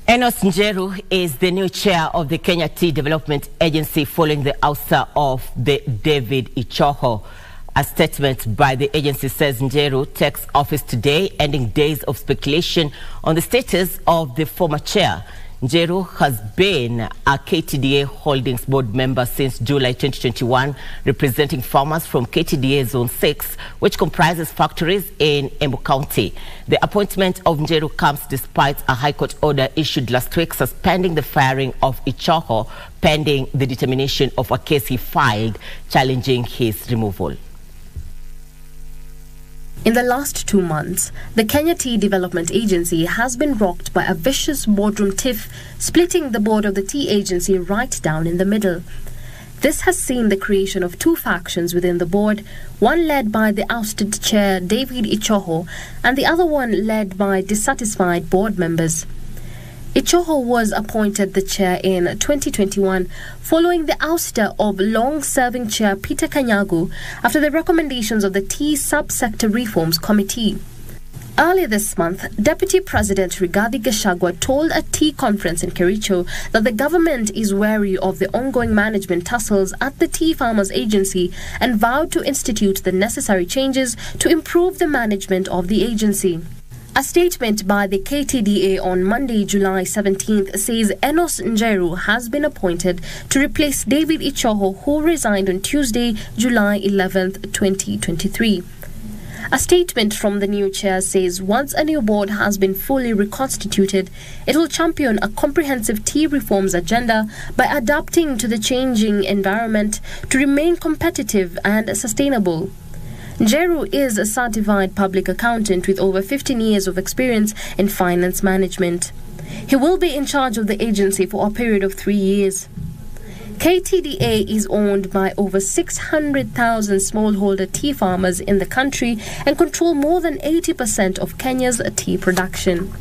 Enos Njeru is the new chair of the Kenya Tea Development Agency following the ouster of the David Ichoho. A statement by the agency says Njeru takes office today, ending days of speculation on the status of the former chair. Njeru has been a KTDA Holdings board member since July 2021, representing farmers from KTDA Zone Six, which comprises factories in Embu County. The appointment of Njeru comes despite a High Court order issued last week suspending the firing of Ichoho, pending the determination of a case he filed challenging his removal. In the last 2 months, the Kenya Tea Development Agency has been rocked by a vicious boardroom tiff, splitting the board of the tea agency right down in the middle. This has seen the creation of 2 factions within the board, one led by the ousted chair David Ichoho and the other one led by dissatisfied board members. Ichoho was appointed the chair in 2021 following the ouster of long-serving chair Peter Kanyagu after the recommendations of the Tea Subsector Reforms Committee. Earlier this month, Deputy President Rigathi Gachagua told a tea conference in Kericho that the government is wary of the ongoing management tussles at the Tea Farmers Agency and vowed to institute the necessary changes to improve the management of the agency. A statement by the KTDA on Monday, July 17th says Enos Njeru has been appointed to replace David Ichoho, who resigned on Tuesday, July 11th, 2023. A statement from the new chair says once a new board has been fully reconstituted, it will champion a comprehensive tea reforms agenda by adapting to the changing environment to remain competitive and sustainable. Njeru is a certified public accountant with over 15 years of experience in finance management. He will be in charge of the agency for a period of 3 years. KTDA is owned by over 600,000 smallholder tea farmers in the country and control more than 80% of Kenya's tea production.